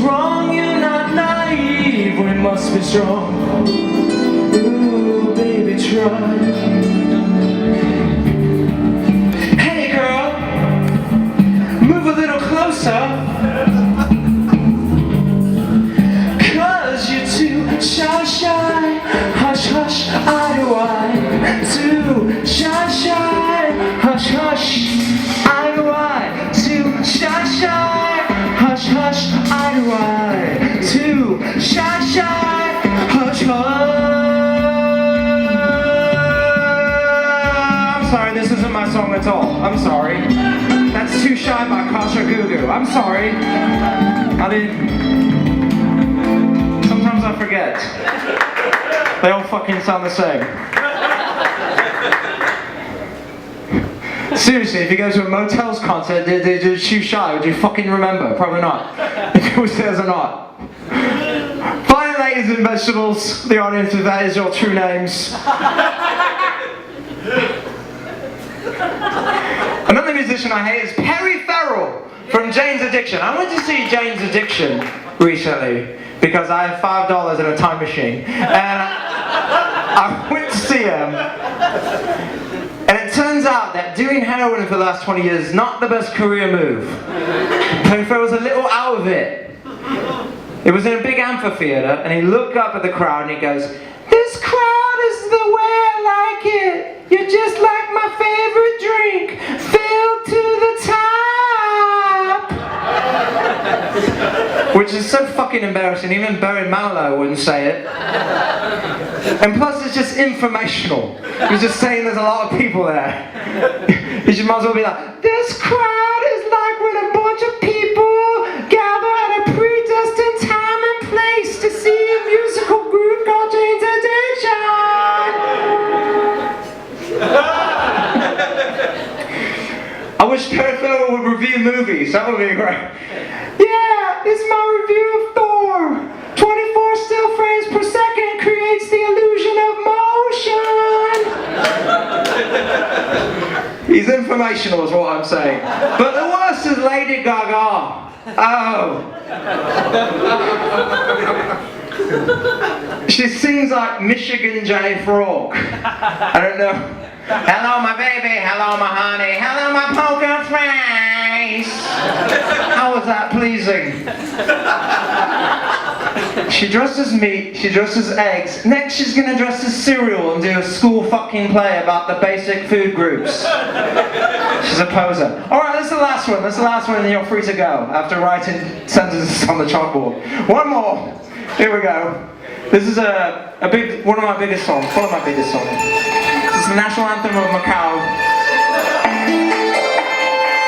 wrong, you're not naive, we must be strong. Ooh, baby, try. Hey girl, move a little closer, 'cause you're too shy, shy. Hush, hush, eye to eye. Too shy, shy. Hush, hush, eye to eye. Too shy, shy. Hush, hush, eye to eye. Too shy, shy. Hush, hush. I'm sorry, this isn't my song at all. I'm sorry. That's Too Shy by Kasha Gugu. I'm sorry. I mean, sometimes I forget. They all fucking sound the same. Seriously, if you go to a Motels concert, they do Too Shy, would you fucking remember? Probably not. If it was theirs or not. Fine, ladies and vegetables, the audience, if that is your true names. Another musician I hate is Perry Farrell from Jane's Addiction. I went to see Jane's Addiction recently because I have $5 in a time machine. And I went to see him. And it turns out that doing heroin for the last 20 years is not the best career move. Perry Farrell was a little out of it. It was in a big amphitheater, and he looked up at the crowd and he goes, "This crowd is the way I like it. You're just like my favorite drink, filled to the top." Which is so fucking embarrassing, even Barry Manilow wouldn't say it. And plus it's just informational. He's just saying there's a lot of people there. He just might as well be like, "This crowd is like when a bunch of people gather at a predestined time and place to see a musical group called Jane's Addiction." I wish Perry Farrell would review movies, that would be great. "Yeah, it's my review of Thor. 24 still frames per second creates the illusion of motion." He's informational is what I'm saying. But the worst is Lady Gaga. Oh. She sings like Michigan J. Frog. I don't know. "Hello my baby, hello my honey, hello my poker face." How was that pleasing? She dresses meat, she dresses eggs. Next she's gonna dress as cereal and do a school fucking play about the basic food groups. She's a poser. Alright, that's the last one. That's the last one and then you're free to go after writing sentences on the chalkboard. One more. Here we go. This is one of my biggest songs. One of my biggest songs. This is the national anthem of Macau.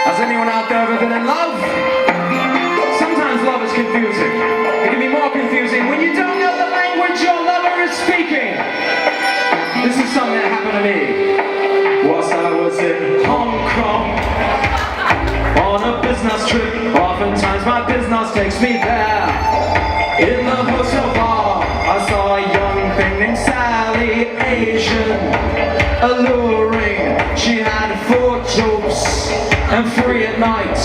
Has anyone out there ever been in love? Sometimes love is confusing. It can be more confusing when you don't know the language your lover is speaking. This is something that happened to me. Whilst I was in Hong Kong on a business trip, oftentimes my business takes me there. In the hotel bar, I saw a young thing named Sally, Asian, alluring. She had 4 jobs and 3 at night.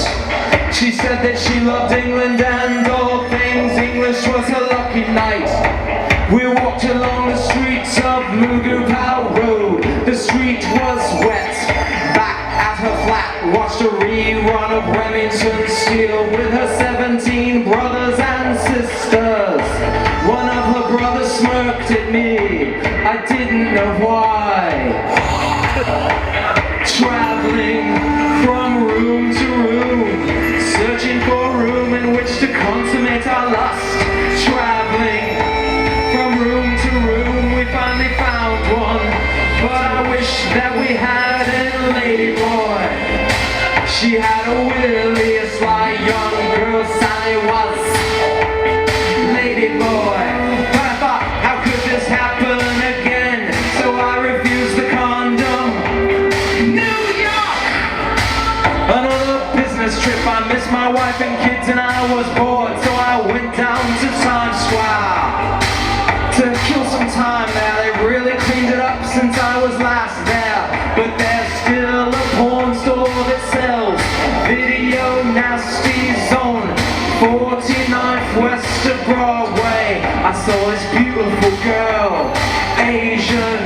She said that she loved England and all things English was her lucky night. We walked along the streets of Mugupao Road. The street was wet. Back at her flat, watched a rerun of Remington Steele with her 17 brothers and sisters. One of her brothers smirked at me. I didn't know why. Traveling from room to room, searching for a room in which to consummate our lust. Traveling from room to room, we finally found one. But I wish that we had a lady boy. She had a willy, a sly young girl, Sally was lady boy. But I thought, how could this happen again? So I refused the condom. New York! Another business trip, I missed my wife and kids and I was bored. So I went down to Times Square to kill some time there. They really cleaned it up since I was last there. But there's still a porn store that sells Video Nasty Zone 49 southwest of Broadway, I saw this beautiful girl, Asian.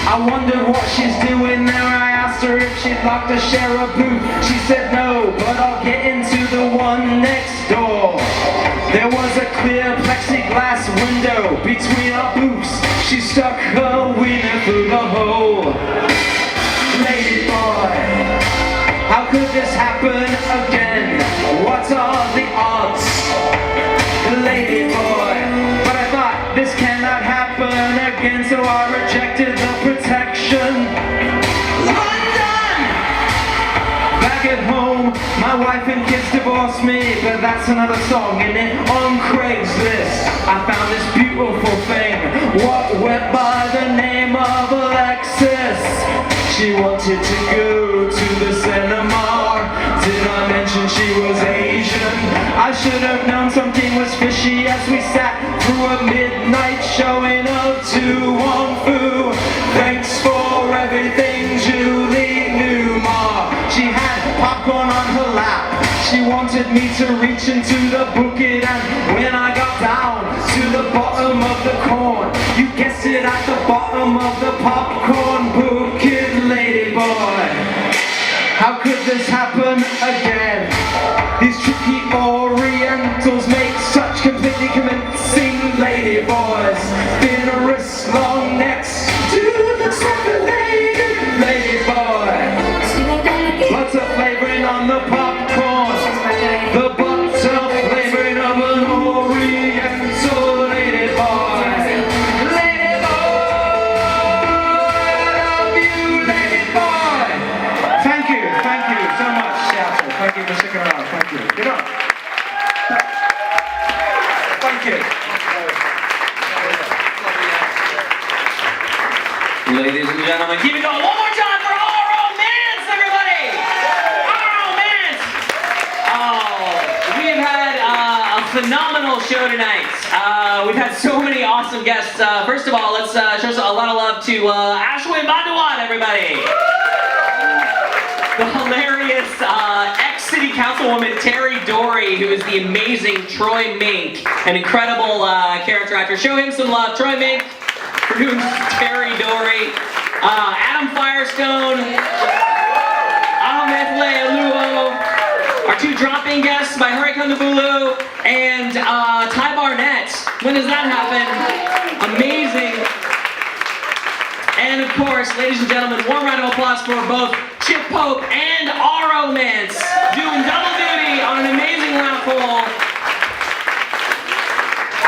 I wondered what she's doing there. I asked her if she'd like to share a booth. She said no, but I'll get into the one next door. There was a clear plexiglass window between our booths. She stuck her wiener through the hole. Lady boy, how could this happen again? What are the odds? Lady boy, but I thought this cannot happen again, so I rejected the protection. London! Back at home, my wife and kids divorced me, but that's another song. And then on Craigslist, I found this beautiful thing, what went by the name of Alexis. She wanted to go to the cinema. Did I mention she was Asian? I should have known something was fishy as we sat through a midnight showing of Tu Wong Fu. Thanks for everything, Julie Newmar. She had popcorn on her lap. She wanted me to reach into the bucket, and when I got down to the bottom of the corn, you guessed it, at the bottom of the popcorn bucket, lady boy. How could this happen again? These tricky orientals make such completely convincing lady boys. Thin wrists, long necks, do the second lady boy. Lots of flavoring on the popcorn, the butter flavoring of an oriental lady boy. Lady boy, I love you, lady boy. Thank you so much, Seattle. Thank you for sticking around. Thank you. Get up. Thank you. Ladies and gentlemen, keep it going one more time for Our Romance, everybody! Our Romance! Oh, we have had a phenomenal show tonight. We've had so many awesome guests. First of all, let's show a lot of love to Ashwin Banduan, everybody! The hilarious ex-city councilwoman Terry Dory, who is the amazing Troy Mink, an incredible character actor. Show him some love. Troy Mink, for doing Terry Dory. Adam Firestone, Ahmed Lealuo, our two dropping guests by Hari Kondabolu, and Ty Barnett. When does that happen? Amazing. And of course, ladies and gentlemen, warm round of applause for both Chip Pope and Our Romance, doing double duty on an amazing raffle.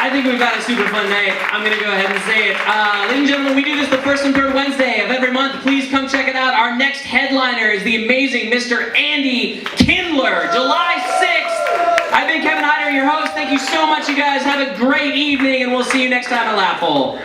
I think we've got a super fun night. I'm gonna go ahead and say it. Ladies and gentlemen, we do this the first and third Wednesday of every month. Please come check it out. Our next headliner is the amazing Mr. Andy Kindler, July 6th. I've been Kevin Hyder, your host. Thank you so much, you guys. Have a great evening, and we'll see you next time at Laughful.